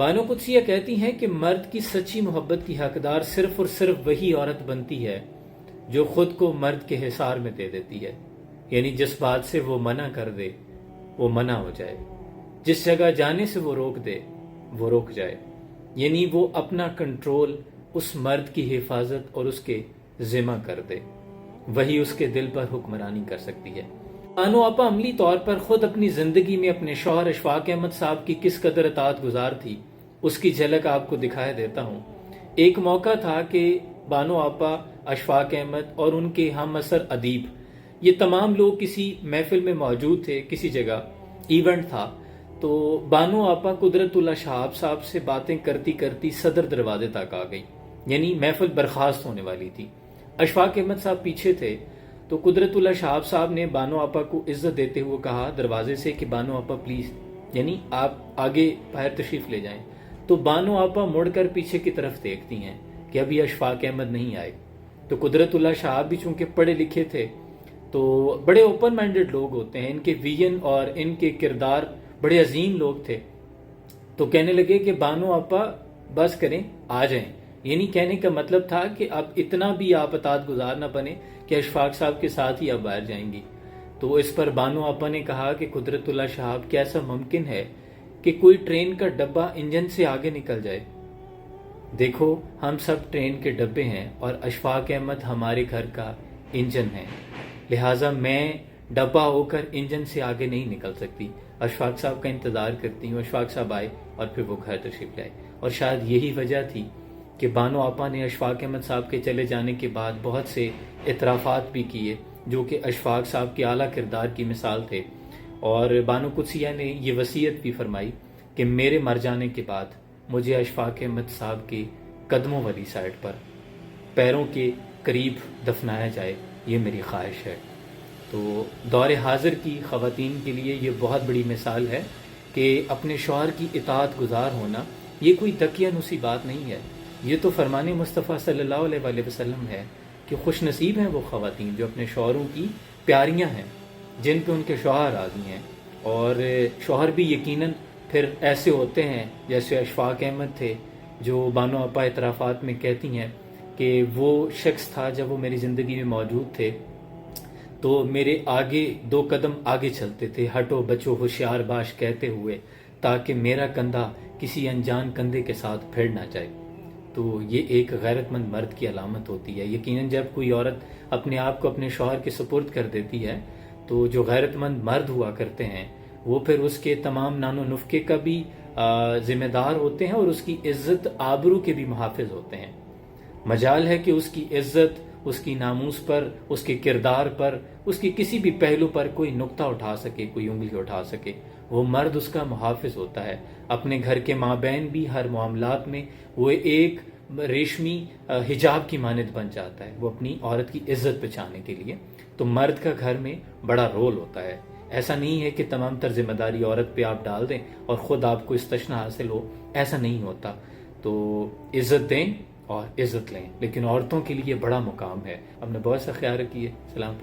بانو قدسیہ کہتی ہیں کہ مرد کی سچی محبت کی حقدار صرف اور صرف وہی عورت بنتی ہے جو خود کو مرد کے حصار میں دے دیتی ہے، یعنی جس بات سے وہ منع کر دے وہ منع ہو جائے، جس جگہ جانے سے وہ روک دے وہ روک جائے، یعنی وہ اپنا کنٹرول اس مرد کی حفاظت اور اس کے ذمہ کر دے، وہی اس کے دل پر حکمرانی کر سکتی ہے۔ بانو آپا عملی طور پر خود اپنی زندگی میں اپنے شوہر اشفاق احمد صاحب کی کس قدر اطاعت گزار تھی، اس کی جھلک آپ کو دکھائے دیتا ہوں۔ ایک موقع تھا کہ بانو آپا، اشفاق احمد اور ان کے ہم عصر ادیب، یہ تمام لوگ کسی محفل میں موجود تھے، کسی جگہ ایونٹ تھا، تو بانو آپا قدرت اللہ شہاب صاحب سے باتیں کرتی کرتی صدر دروازے تک آ گئی، یعنی محفل برخاست ہونے والی تھی۔ اشفاق احمد صاحب پیچھے تھے، تو قدرت اللہ شہاب صاحب نے بانو آپا کو عزت دیتے ہوئے کہا دروازے سے کہ بانو آپا پلیز، یعنی آپ آگے باہر تشریف لے جائیں۔ تو بانو آپا مڑ کر پیچھے کی طرف دیکھتی ہیں کہ ابھی اشفاق احمد نہیں آئے۔ تو قدرت اللہ شہاب بھی چونکہ پڑھے لکھے تھے، تو بڑے اوپن مائنڈڈ لوگ ہوتے ہیں، ان کے ویژن اور ان کے کردار بڑے عظیم لوگ تھے، تو کہنے لگے کہ بانو آپا بس کریں، آ جائیں، یعنی کہنے کا مطلب تھا کہ اب اتنا بھی آپ اطاعت گزار نہ بنے کہ اشفاق صاحب کے ساتھ ہی آپ باہر جائیں گی۔ تو اس پر بانو آپا نے کہا کہ قدرت اللہ شہاب کیا ایسا ممکن ہے کہ کوئی ٹرین کا ڈبہ انجن سے آگے نکل جائے؟ دیکھو ہم سب ٹرین کے ڈبے ہیں اور اشفاق احمد ہمارے گھر کا انجن ہے، لہٰذا میں ڈبہ ہو کر انجن سے آگے نہیں نکل سکتی، اشفاق صاحب کا انتظار کرتی ہوں۔ اشفاق صاحب آئے اور پھر وہ گھر تشریف لائے، اور شاید یہی وجہ تھی کہ بانو آپا نے اشفاق احمد صاحب کے چلے جانے کے بعد بہت سے اعترافات بھی کیے جو کہ اشفاق صاحب کے اعلیٰ کردار کی مثال تھے، اور بانو قدسیہ نے یہ وصیت بھی فرمائی کہ میرے مر جانے کے بعد مجھے اشفاق احمد صاحب کے قدموں والی سائڈ پر پیروں کے قریب دفنایا جائے، یہ میری خواہش ہے۔ تو دور حاضر کی خواتین کے لیے یہ بہت بڑی مثال ہے کہ اپنے شوہر کی اطاعت گزار ہونا یہ کوئی دقیانوسی بات نہیں ہے، یہ تو فرمان مصطفیٰ صلی اللہ علیہ وآلہ وسلم ہے کہ خوش نصیب ہیں وہ خواتین جو اپنے شوہروں کی پیاریاں ہیں، جن پہ ان کے شوہر راضی ہیں، اور شوہر بھی یقیناً پھر ایسے ہوتے ہیں جیسے اشفاق احمد تھے، جو بانو آپا اعترافات میں کہتی ہیں کہ وہ شخص تھا جب وہ میری زندگی میں موجود تھے تو میرے آگے 2 قدم آگے چلتے تھے، ہٹو بچو ہوشیار باش کہتے ہوئے، تاکہ میرا کندھا کسی انجان کندھے کے ساتھ پھیڑ نہ جائے۔ تو یہ ایک غیرت مند مرد کی علامت ہوتی ہے۔ یقیناً جب کوئی عورت اپنے آپ کو اپنے شوہر کے سپرد کر دیتی ہے تو جو غیرت مند مرد ہوا کرتے ہیں وہ پھر اس کے تمام نان و نفقے کا بھی ذمہ دار ہوتے ہیں، اور اس کی عزت آبرو کے بھی محافظ ہوتے ہیں۔ مجال ہے کہ اس کی عزت، اس کی ناموس پر، اس کے کردار پر، اس کی کسی بھی پہلو پر کوئی نقطہ اٹھا سکے، کوئی انگلی اٹھا سکے، وہ مرد اس کا محافظ ہوتا ہے۔ اپنے گھر کے مابین بھی ہر معاملات میں وہ ایک ریشمی حجاب کی مانند بن جاتا ہے، وہ اپنی عورت کی عزت بچانے کے لیے۔ تو مرد کا گھر میں بڑا رول ہوتا ہے، ایسا نہیں ہے کہ تمام تر ذمہ داری عورت پہ آپ ڈال دیں اور خود آپ کو استثنا حاصل ہو، ایسا نہیں ہوتا۔ تو عزت دیں اور عزت لیں، لیکن عورتوں کے لیے بڑا مقام ہے۔ اپنا بہت سا خیال رکھیے۔ سلام۔